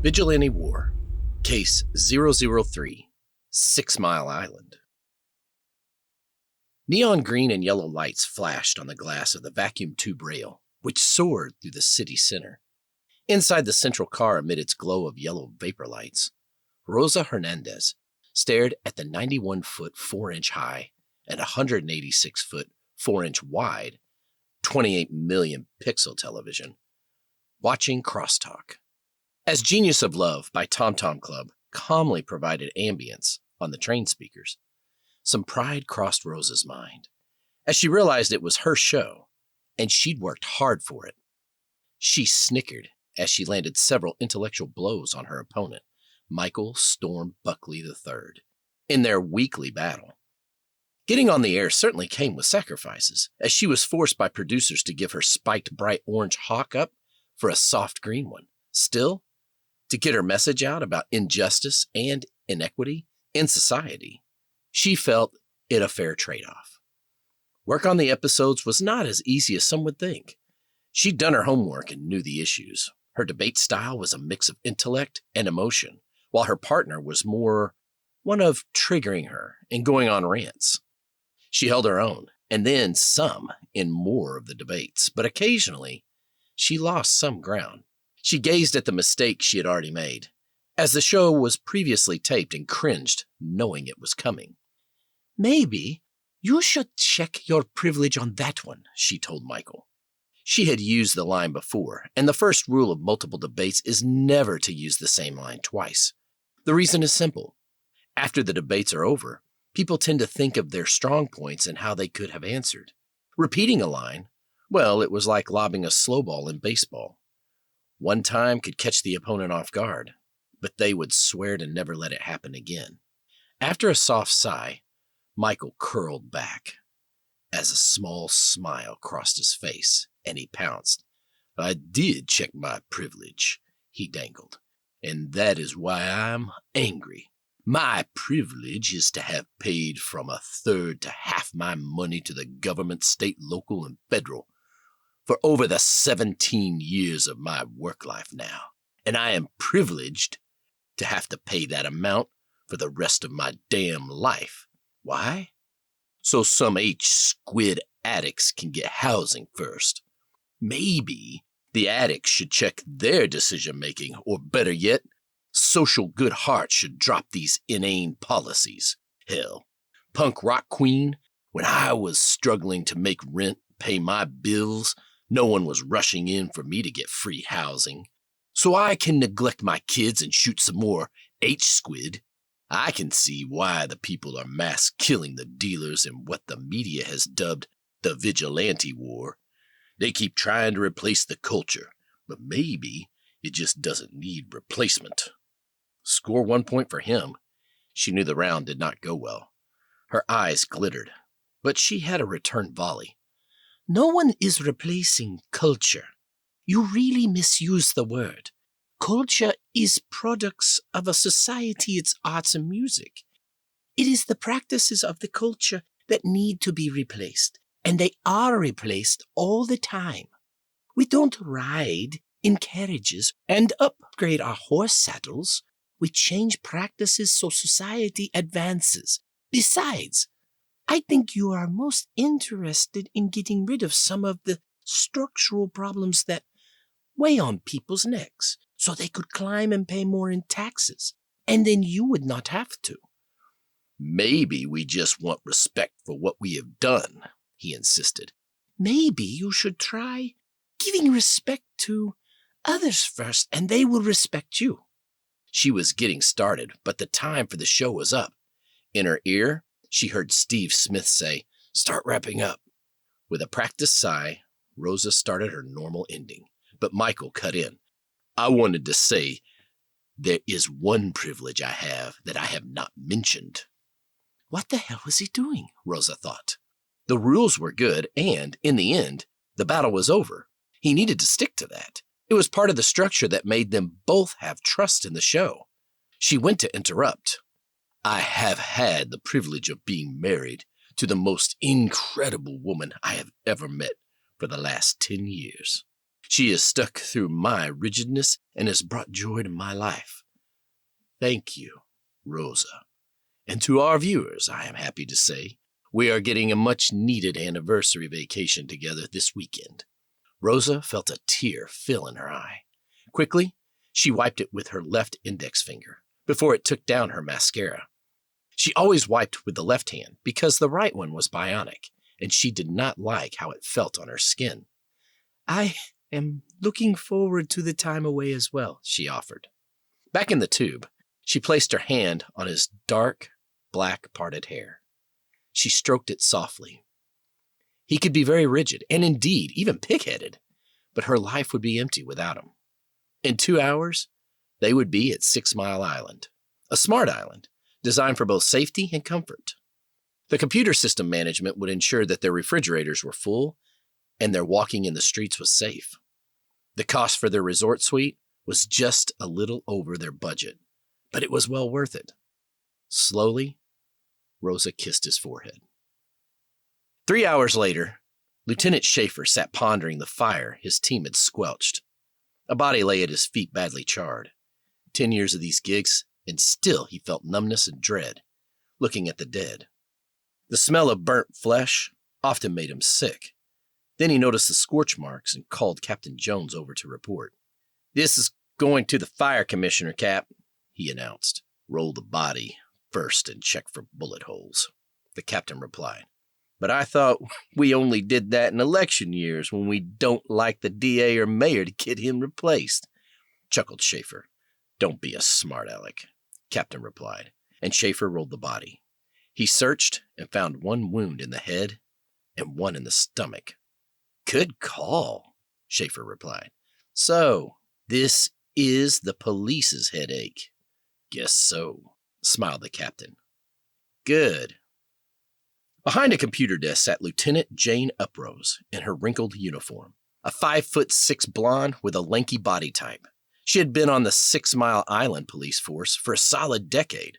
Vigilante War, Case 003, 6 Mile Island. Neon green and yellow lights flashed on the glass of the vacuum tube rail, which soared through the city center. Inside the central car amid its glow of yellow vapor lights, Rosa Hernandez stared at the 91-foot 4-inch high and 186-foot 4-inch wide 28 million pixel television, watching Crosstalk. As Genius of Love by Tom Tom Club calmly provided ambience on the train speakers, some pride crossed Rosa's mind as she realized it was her show and she'd worked hard for it. She snickered as she landed several intellectual blows on her opponent, Michael Storm Buckley III, in their weekly battle. Getting on the air certainly came with sacrifices, as she was forced by producers to give her spiked bright orange hawk up for a soft green one. Still, to get her message out about injustice and inequity in society, she felt it a fair trade-off. Work on the episodes was not as easy as some would think. She'd done her homework and knew the issues. Her debate style was a mix of intellect and emotion, while her partner was more one of triggering her and going on rants. She held her own, and then some in more of the debates, but occasionally she lost some ground. She gazed at the mistake she had already made, as the show was previously taped, and cringed, knowing it was coming. "Maybe you should check your privilege on that one," she told Michael. She had used the line before, and the first rule of multiple debates is never to use the same line twice. The reason is simple. After the debates are over, people tend to think of their strong points and how they could have answered. Repeating a line, well, it was like lobbing a slow ball in baseball. One time could catch the opponent off guard, but they would swear to never let it happen again. After a soft sigh, Michael curled back as a small smile crossed his face, and he pounced. "I did check my privilege," he dangled, "and that is why I'm angry. My privilege is to have paid from a third to half my money to the government, state, local, and federal for over the 17 years of my work life now, and I am privileged to have to pay that amount for the rest of my damn life. Why? So some H-squid addicts can get housing first. Maybe the addicts should check their decision-making, or better yet, social good hearts should drop these inane policies. Hell, punk rock queen, when I was struggling to make rent, pay my bills, no one was rushing in for me to get free housing. So I can neglect my kids and shoot some more H-squid. I can see why the people are mass killing the dealers in what the media has dubbed the Vigilante War. They keep trying to replace the culture, but maybe it just doesn't need replacement." Score 1 point for him. She knew the round did not go well. Her eyes glittered, but she had a return volley. "No one is replacing culture. You really misuse the word. Culture is products of a society, its arts and music. It is the practices of the culture that need to be replaced, and they are replaced all the time. We don't ride in carriages and upgrade our horse saddles. We change practices so society advances. Besides, I think you are most interested in getting rid of some of the structural problems that weigh on people's necks, so they could climb and pay more in taxes, and then you would not have to." "Maybe we just want respect for what we have done," he insisted. "Maybe you should try giving respect to others first, and they will respect you." She was getting started, but the time for the show was up. In her ear, she heard Steve Smith say, "Start wrapping up." With a practiced sigh, Rosa started her normal ending, but Michael cut in. "I wanted to say there is one privilege I have that I have not mentioned." What the hell was he doing? Rosa thought. The rules were good, and, in the end, the battle was over. He needed to stick to that. It was part of the structure that made them both have trust in the show. She went to interrupt. "I have had the privilege of being married to the most incredible woman I have ever met for the last 10 years. She has stuck through my rigidness and has brought joy to my life. Thank you, Rosa. And to our viewers, I am happy to say, we are getting a much-needed anniversary vacation together this weekend. Rosa felt a tear fill in her eye. Quickly, she wiped it with her left index finger before it took down her mascara. She always wiped with the left hand because the right one was bionic, and she did not like how it felt on her skin. I am looking forward to the time away as well, she offered. Back in the tube, she placed her hand on his dark, black parted hair. She stroked it softly. He could be very rigid, and indeed, even pig-headed, but her life would be empty without him. In 2 hours, they would be at 6 Mile Island, a smart island designed for both safety and comfort. The computer system management would ensure that their refrigerators were full and their walking in the streets was safe. The cost for their resort suite was just a little over their budget, but it was well worth it. Slowly, Rosa kissed his forehead. 3 hours later, Lieutenant Schaefer sat pondering the fire his team had squelched. A body lay at his feet badly charred. 10 years of these gigs, and still he felt numbness and dread, looking at the dead. The smell of burnt flesh often made him sick. Then he noticed the scorch marks and called Captain Jones over to report. "This is going to the fire commissioner, Cap," he announced. "Roll the body first and check for bullet holes," the captain replied. "But I thought we only did that in election years when we don't like the DA or mayor to get him replaced," chuckled Schaefer. "Don't be a smart aleck," Captain replied, and Schaefer rolled the body. He searched and found one wound in the head and one in the stomach. "Good call," Schaefer replied. "So, this is the police's headache." "Guess so," smiled the captain. "Good." Behind a computer desk sat Lieutenant Jane Uprose in her wrinkled uniform, a 5'6" blonde with a lanky body type. She had been on the 6 Mile Island police force for a solid decade.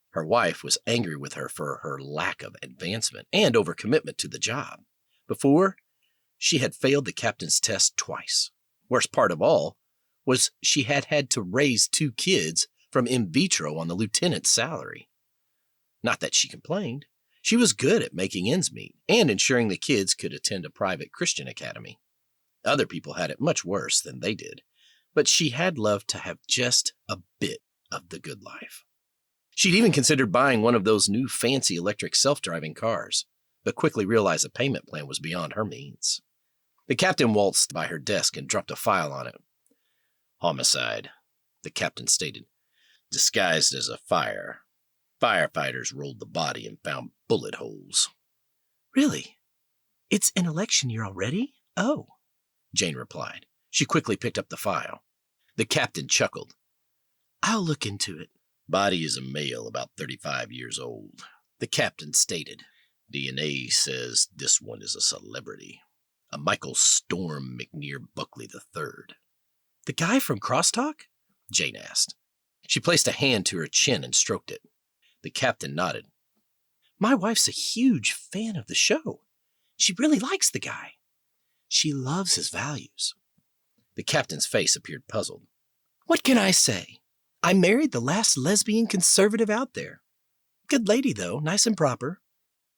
Her wife was angry with her for her lack of advancement and overcommitment to the job. Before, she had failed the captain's test twice. Worst part of all was she had had to raise 2 kids from in vitro on the lieutenant's salary. Not that she complained. She was good at making ends meet and ensuring the kids could attend a private Christian academy. Other people had it much worse than they did, but she had loved to have just a bit of the good life. She'd even considered buying one of those new fancy electric self-driving cars, but quickly realized the payment plan was beyond her means. The captain waltzed by her desk and dropped a file on it. "Homicide," the captain stated, "disguised as a fire. Firefighters rolled the body and found bullet holes." "Really? It's an election year already? Oh," Jane replied. She quickly picked up the file. The captain chuckled. "I'll look into it." "Body is a male about 35 years old," the captain stated. "DNA says this one is a celebrity. A Michael Storm McNear Buckley III. "The guy from Crosstalk?" Jane asked. She placed a hand to her chin and stroked it. The captain nodded. "My wife's a huge fan of the show. She really likes the guy. She loves his values." The captain's face appeared puzzled. "What can I say? I married the last lesbian conservative out there. Good lady, though, nice and proper.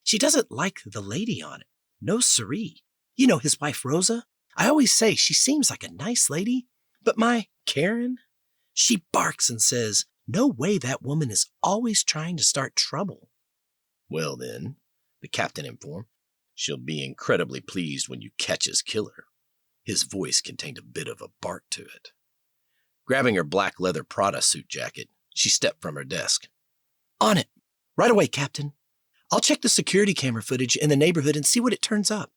She doesn't like the lady on it. No siree. You know his wife, Rosa? I always say she seems like a nice lady, but my Karen, she barks and says, no way that woman is always trying to start trouble." "Well then," the captain informed, "she'll be incredibly pleased when you catch his killer." His voice contained a bit of a bark to it. Grabbing her black leather Prada suit jacket, she stepped from her desk. "On it! Right away, Captain. I'll check the security camera footage in the neighborhood and see what it turns up."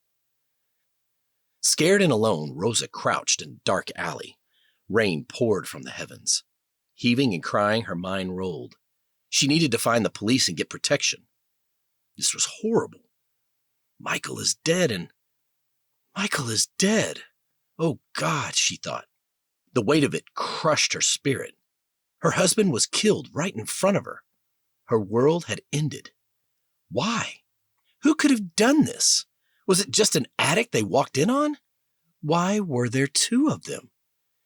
Scared and alone, Rosa crouched in a dark alley. Rain poured from the heavens. Heaving and crying, her mind rolled. She needed to find the police and get protection. This was horrible. Michael is dead and... Michael is dead. Oh God, she thought. The weight of it crushed her spirit. Her husband was killed right in front of her. Her world had ended. Why? Who could have done this? Was it just an attic they walked in on? Why were there two of them?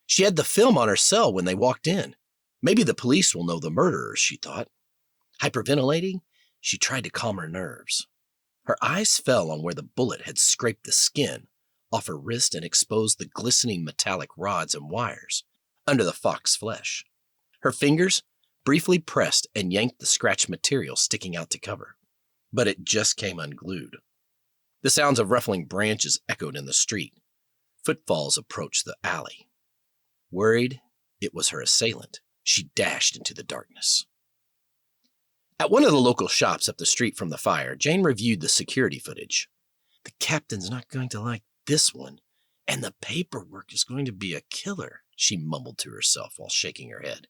She had the film on her cell when they walked in. Maybe the police will know the murderers, she thought. Hyperventilating, she tried to calm her nerves. Her eyes fell on where the bullet had scraped the skin off her wrist and exposed the glistening metallic rods and wires under the fox flesh. Her fingers briefly pressed and yanked the scratched material sticking out to cover, but it just came unglued. The sounds of ruffling branches echoed in the street. Footfalls approached the alley. Worried it was her assailant, she dashed into the darkness. At one of the local shops up the street from the fire, Jane reviewed the security footage. The captain's not going to like this one, and the paperwork is going to be a killer, she mumbled to herself while shaking her head.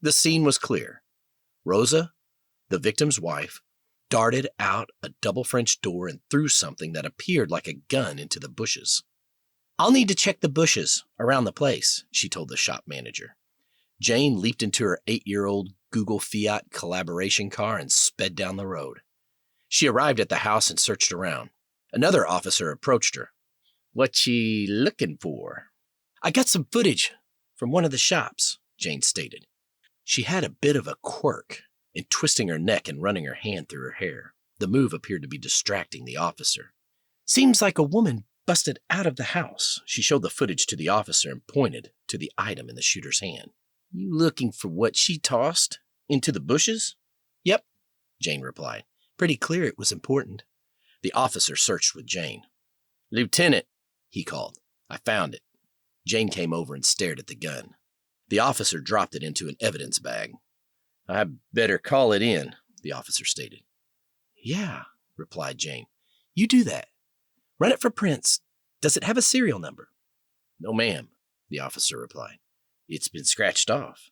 The scene was clear. Rosa, the victim's wife, darted out a double French door and threw something that appeared like a gun into the bushes. I'll need to check the bushes around the place, she told the shop manager. Jane leaped into her 8-year-old Google Fiat collaboration car and sped down the road. She arrived at the house and searched around. Another officer approached her. What you looking for? I got some footage from one of the shops, Jane stated. She had a bit of a quirk in twisting her neck and running her hand through her hair. The move appeared to be distracting the officer. Seems like a woman busted out of the house. She showed the footage to the officer and pointed to the item in the shooter's hand. You looking for what she tossed into the bushes? Yep, Jane replied. Pretty clear it was important. The officer searched with Jane. Lieutenant, he called. I found it. Jane came over and stared at the gun. The officer dropped it into an evidence bag. I better call it in, the officer stated. Yeah, replied Jane. You do that. Run it for prints. Does it have a serial number? No, ma'am, the officer replied. It's been scratched off.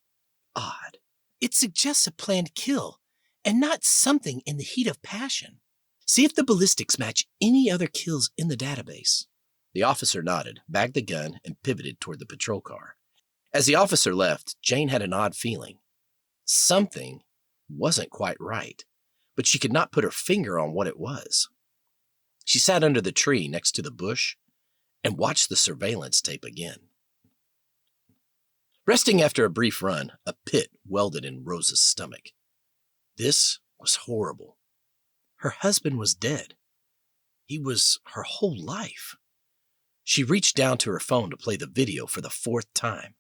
Odd. It suggests a planned kill, and not something in the heat of passion. See if the ballistics match any other kills in the database. The officer nodded, bagged the gun, and pivoted toward the patrol car. As the officer left, Jane had an odd feeling. Something wasn't quite right, but she could not put her finger on what it was. She sat under the tree next to the bush and watched the surveillance tape again. Resting after a brief run, a pit welded in Rosa's stomach. This was horrible. Her husband was dead. He was her whole life. She reached down to her phone to play the video for the 4th time.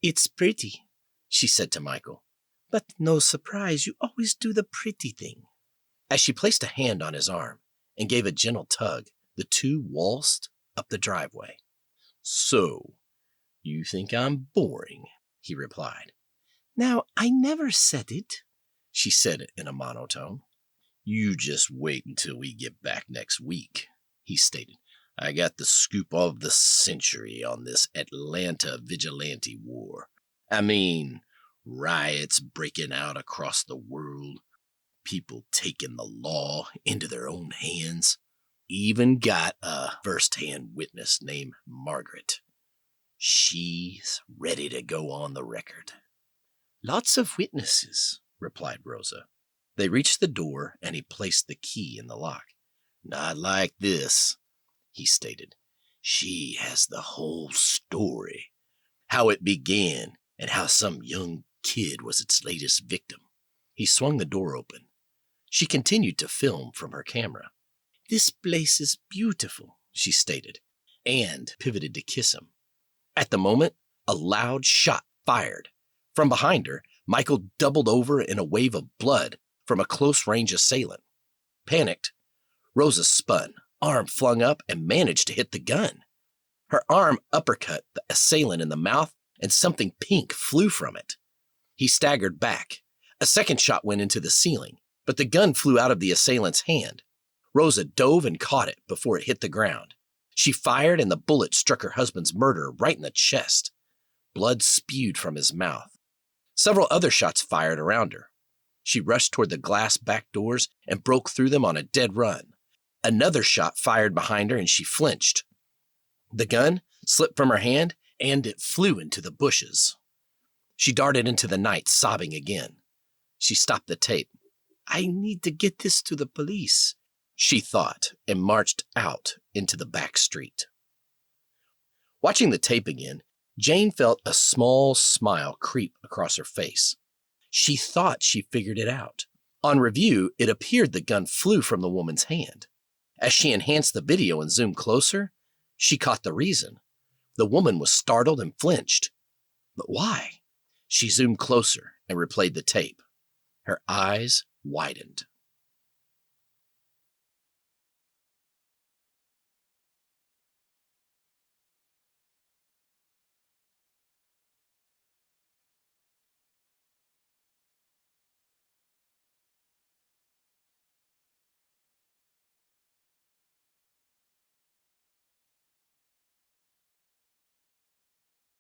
It's pretty, she said to Michael. But no surprise, you always do the pretty thing. As she placed a hand on his arm and gave a gentle tug, the two waltzed up the driveway. So, you think I'm boring, he replied. Now, I never said it, she said in a monotone. You just wait until we get back next week, he stated. I got the scoop of the century on this Atlanta Vigilante War. I mean, riots breaking out across the world, people taking the law into their own hands. Even got a first-hand witness named Margaret. She's ready to go on the record. Lots of witnesses, replied Rosa. They reached the door, and he placed the key in the lock. Not like this, he stated. She has the whole story. How it began, and how some young kid was its latest victim. He swung the door open. She continued to film from her camera. This place is beautiful, she stated, and pivoted to kiss him. At the moment, a loud shot fired. From behind her, Michael doubled over in a wave of blood from a close-range assailant. Panicked, Rosa spun, arm flung up, and managed to hit the gun. Her arm uppercut the assailant in the mouth, and something pink flew from it. He staggered back. A second shot went into the ceiling, but the gun flew out of the assailant's hand. Rosa dove and caught it before it hit the ground. She fired, and the bullet struck her husband's murderer right in the chest. Blood spewed from his mouth. Several other shots fired around her. She rushed toward the glass back doors and broke through them on a dead run. Another shot fired behind her, and she flinched. The gun slipped from her hand, and it flew into the bushes. She darted into the night, sobbing again. She stopped the tape. I need to get this to the police, she thought, and marched out into the back street. Watching the tape again, Jane felt a small smile creep across her face. She thought she figured it out. On review, it appeared the gun flew from the woman's hand. As she enhanced the video and zoomed closer, she caught the reason. The woman was startled and flinched. But why? She zoomed closer and replayed the tape. Her eyes widened.